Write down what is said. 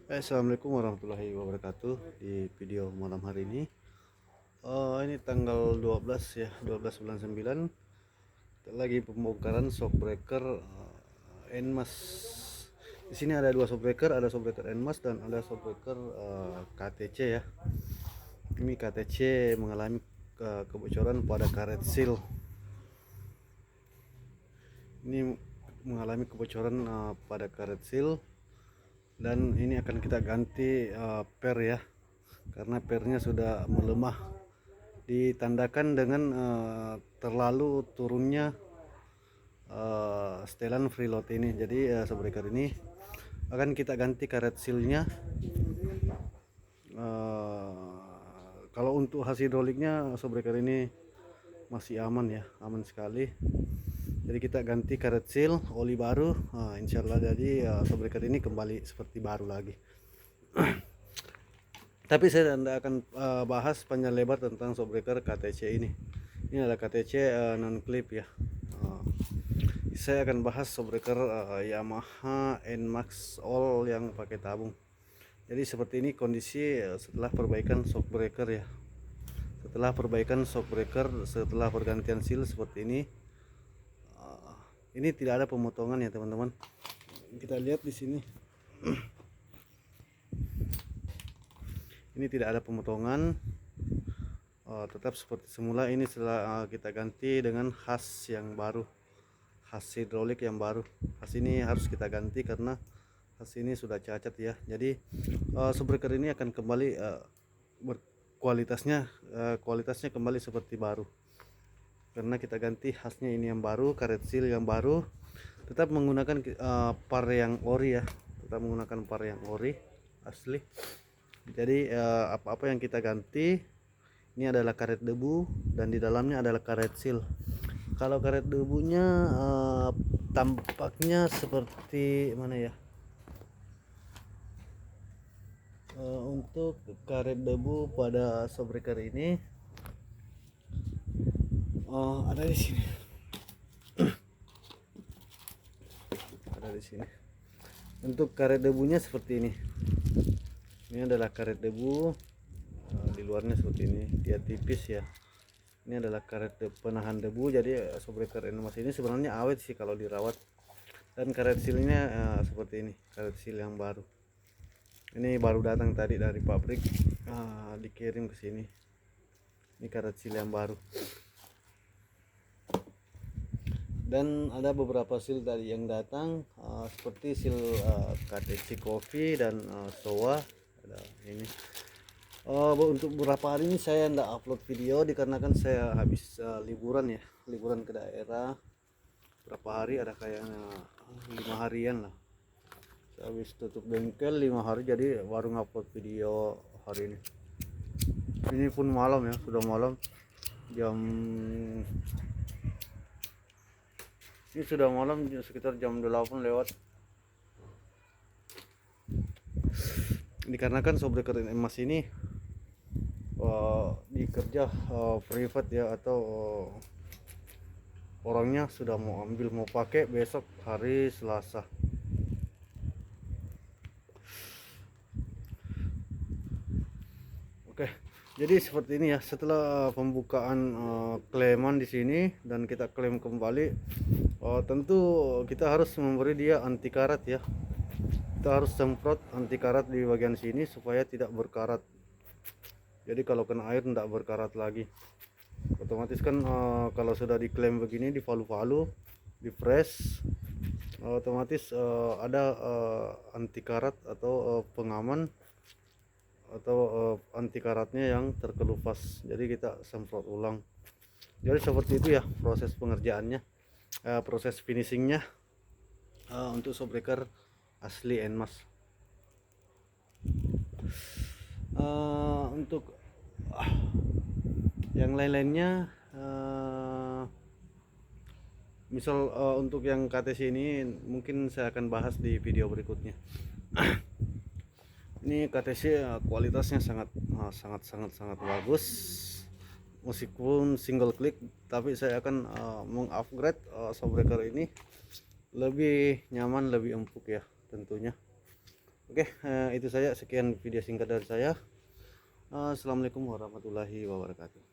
Assalamualaikum warahmatullahi wabarakatuh. Di video malam hari ini, ini tanggal 12 ya, 12 bulan 9. Kita lagi pembongkaran shockbreaker Nmas. Di sini ada dua shockbreaker, ada shockbreaker Nmas dan ada shockbreaker KTC ya. Ini KTC mengalami kebocoran pada karet seal. Ini mengalami kebocoran pada karet seal, dan ini akan kita ganti per ya, karena pernya sudah melemah, ditandakan dengan terlalu turunnya setelan freeload ini. Jadi shockbreaker ini akan kita ganti karet sealnya. Kalau untuk hasil hidroliknya shockbreaker ini masih aman ya, aman sekali. Jadi kita ganti karet seal, oli baru, insyaallah. Jadi shockbreaker ini kembali seperti baru lagi. Tapi saya tidak akan bahas panjang lebar tentang shockbreaker KTC ini. Ini adalah KTC non clip ya. Saya akan bahas shockbreaker Yamaha Nmax All yang pakai tabung. Jadi seperti ini kondisi setelah perbaikan shockbreaker ya. Setelah perbaikan shockbreaker, setelah pergantian seal seperti ini. Ini tidak ada pemotongan ya teman-teman. Kita lihat di sini. Ini tidak ada pemotongan, tetap seperti semula. Ini setelah kita ganti dengan has yang baru, has hidrolik yang baru. Has ini harus kita ganti karena has ini sudah cacat ya. Jadi shockbreaker ini akan kembali kualitasnya kembali seperti baru, karena kita ganti hasnya ini yang baru, karet seal yang baru. Tetap menggunakan par yang ori ya, tetap menggunakan par yang ori asli. Jadi apa-apa yang kita ganti ini adalah karet debu, dan di dalamnya adalah karet seal. Kalau karet debunya tampaknya seperti mana ya? Untuk karet debu pada shockbreaker ini ada di sini. Ada di sini. Untuk karet debunya seperti ini. Ini adalah karet debu, di luarnya seperti ini, dia tipis ya. Ini adalah karet penahan debu. Jadi shockbreaker Nmas ini sebenarnya awet sih kalau dirawat. Dan karet sealnya seperti ini, karet seal yang baru. Ini baru datang tadi dari pabrik, dikirim ke sini. Ini karet seal yang baru. Dan ada beberapa seal tadi yang datang, seperti seal KTC Coffee dan Sowa. Ada ini. Untuk beberapa hari ini saya tidak upload video dikarenakan saya habis liburan ya, liburan ke daerah. Berapa hari, ada kayaknya 5 harian lah. Saya habis tutup bengkel 5 hari, jadi baru ngupload video hari ini. Ini pun malam ya, sudah malam. Ini sudah malam, sekitar jam 8 lewat. Dikarenakan shockbreaker Nmas ini dikerja private ya, atau orangnya sudah mau ambil, mau pakai besok hari Selasa. Oke, jadi seperti ini ya. Setelah pembukaan klaiman di sini dan kita klaim kembali, tentu kita harus memberi dia anti karat ya. Kita harus semprot anti karat di bagian sini supaya tidak berkarat. Jadi kalau kena air tidak berkarat lagi. Otomatis kan kalau sudah diklaim begini, di palu-palu, di press, otomatis ada anti karat atau pengaman atau anti karatnya yang terkelupas. Jadi kita semprot ulang. Jadi seperti itu ya proses pengerjaannya, proses finishingnya untuk shockbreaker asli Nmas. Untuk yang lain-lainnya, misal untuk yang KTC ini mungkin saya akan bahas di video berikutnya. Ini KTC kualitasnya sangat bagus, meskipun single click, tapi saya akan mengupgrade shockbreaker ini lebih nyaman, lebih empuk ya tentunya. Oke, itu saja, sekian video singkat dari saya. Assalamualaikum warahmatullahi wabarakatuh.